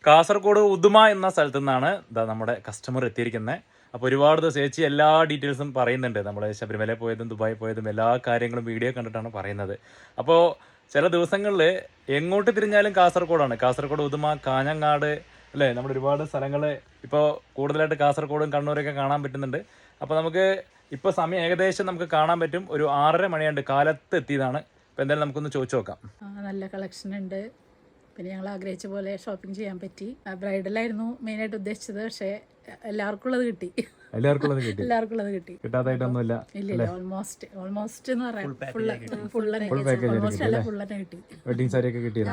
കാസർഗോഡ് ഉദുമ എന്ന സ്ഥലത്തു നിന്നാണ് നമ്മുടെ കസ്റ്റമർ എത്തിയിരിക്കുന്നത്. അപ്പോൾ ഒരുപാട് ചേച്ചി എല്ലാ ഡീറ്റെയിൽസും പറയുന്നുണ്ട്. നമ്മൾ ശബരിമല പോയതും ദുബായി പോയതും എല്ലാ കാര്യങ്ങളും വീഡിയോ കണ്ടിട്ടാണ് പറയുന്നത്. അപ്പോൾ ചില ദിവസങ്ങളിൽ എങ്ങോട്ട് തിരിഞ്ഞാലും കാസർഗോഡാണ്. കാസർഗോഡ് ഉദുമ, കാഞ്ഞങ്ങാട് അല്ലേ, നമ്മുടെ ഒരുപാട് സ്ഥലങ്ങൾ ഇപ്പോൾ കൂടുതലായിട്ട് കാസർഗോഡും കണ്ണൂരൊക്കെ കാണാൻ പറ്റുന്നുണ്ട്. അപ്പോൾ നമുക്ക് ഇപ്പോൾ സമയം ഏകദേശം നമുക്ക് കാണാൻ പറ്റും. ഒരു 6:30 മണിയുണ്ട്, കാലത്ത് എത്തിയതാണ്. അപ്പോൾ എന്തായാലും നമുക്കൊന്ന് ചോദിച്ചു നോക്കാം. നല്ല കളക്ഷൻ ഉണ്ട്. പിന്നെ ഞങ്ങൾ ആഗ്രഹിച്ച പോലെ ഷോപ്പിംഗ് ചെയ്യാൻ പറ്റി. ബ്രൈഡലായിരുന്നു മെയിനായിട്ട് ഉദ്ദേശിച്ചത്, പക്ഷേ എല്ലാവർക്കും ഉള്ളത് കിട്ടി. എല്ലാവർക്കും ഉള്ളത് കിട്ടി. കിട്ടാതായിട്ടൊന്നുമില്ല. ഇല്ല, ഓൾമോസ്റ്റ് എന്ന് പറയാം ഫുള്ളനെ കിട്ടി. വെഡിങ് സാരി ഒക്കെ കിട്ടിയത്.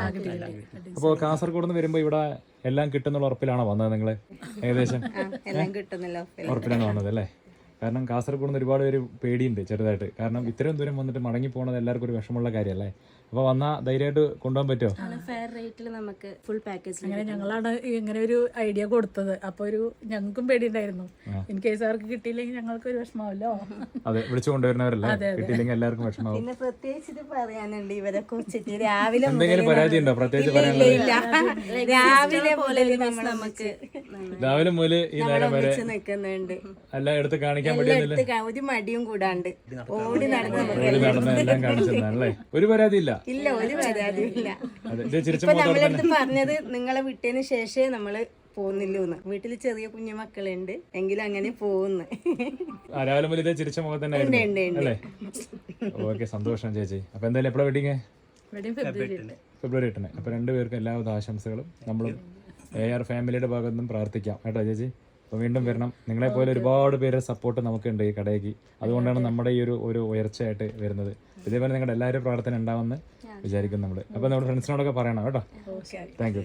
അപ്പോൾ കാസർഗോഡ് നിന്ന് വരുമ്പോൾ ഇവിടെ എല്ലാം കിട്ടുന്നുള്ള ഉറപ്പിലാണോ വന്നത് നിങ്ങൾ? ഏകദേശം ഉറപ്പിലാണ് വന്നത് അല്ലേ? കാരണം കാസർഗോഡ് നിന്ന് ഒരുപാട് പേര് പേടിയുണ്ട് ചെറുതായിട്ട്. കാരണം ഇത്രയും ദൂരം വന്നിട്ട് മടങ്ങി പോകുന്നത് എല്ലാവർക്കും ഒരു വിഷമമുള്ള കാര്യമല്ലേ? അപ്പോൾ വന്നാൽ ധൈര്യമായിട്ട് കൊണ്ടുപോകാൻ പറ്റുമോ? ഫെയർ റേറ്റിൽ നമുക്ക് ഫുൾ പാക്കേജ്. അങ്ങനെ ഞങ്ങളാണ് ഇങ്ങനെ ഒരു ഐഡിയ കൊടുത്തത്. അപ്പോൾ ഞങ്ങൾക്കും പേടിയുണ്ടായിരുന്നു, ഇൻ കേസ് അവർക്ക് കിട്ടിയില്ലെങ്കിൽ ഞങ്ങൾക്ക് ഒരു വിഷമമല്ലോ. അതെ, വിളിച്ചു കൊണ്ടുവരുന്നവരല്ലേ, കിട്ടിയില്ലെങ്കിൽ എല്ലാവർക്കും വിഷമാവും. പിന്നെ പ്രത്യേകിച്ച് പറയാനുണ്ട് ഇവരെ കുറിച്ചിട്ട്. രാവിലെ എന്തെങ്കിലും പരാതി ഉണ്ടോ പ്രത്യേകിച്ച് പറയാനുള്ളത്? രാവിലെ മുതൽ ഈ നേരം വരെ നിൽക്കുന്നുണ്ട്. എല്ലാം എടുത്ത് കാണിക്കാൻ ഒരു മടിയും കൂടാണ്ട് ഓടി നടന്ന എല്ലാം കാണിച്ചല്ലേ? ഒരു പരാതി ഇല്ല. ഇല്ല, ഒരു പരാതിയും ഇല്ല. ഇപ്പൊ നമ്മളടുത്ത് പറഞ്ഞത് നിങ്ങളെ വിട്ടതിന് ശേഷമേ നമ്മള് പോകുന്നില്ലൂന്ന്. വീട്ടിൽ ചെറിയ കുഞ്ഞു മക്കളുണ്ട്, എങ്കിലും അങ്ങനെ പോകുന്നു. രാവിലെ മുതൽ ഇതേ ചിരിച്ച മുഖം തന്നെ അല്ലേ? ഓക്കെ, സന്തോഷം ചേച്ചി. അപ്പൊ എന്തായാലും എപ്പോഴാ വെഡിങ്? ഫെബ്രുവരി 8. അപ്പൊ രണ്ടുപേർക്കും എല്ലാവിധ ആശംസകളും നമ്മളും AR ഫാമിലിയുടെ ഭാഗത്തു നിന്നും പ്രാർത്ഥിക്കാം കേട്ടോ ചേച്ചി. അപ്പോൾ വീണ്ടും വരണം. നിങ്ങളെപ്പോലെ ഒരുപാട് പേര് സപ്പോർട്ട് നമുക്കുണ്ട് ഈ കടയ്ക്ക്. അതുകൊണ്ടാണ് നമ്മുടെ ഈ ഒരു ഉയർച്ചയായിട്ട് വരുന്നത്. ഇതേപോലെ നിങ്ങളുടെ എല്ലാവരും പ്രാർത്ഥന ഉണ്ടാവുമെന്ന് വിചാരിക്കും നമ്മൾ. അപ്പോൾ നമ്മുടെ ഫ്രണ്ട്സിനോടൊക്കെ പറയണം കേട്ടോ. Thank you.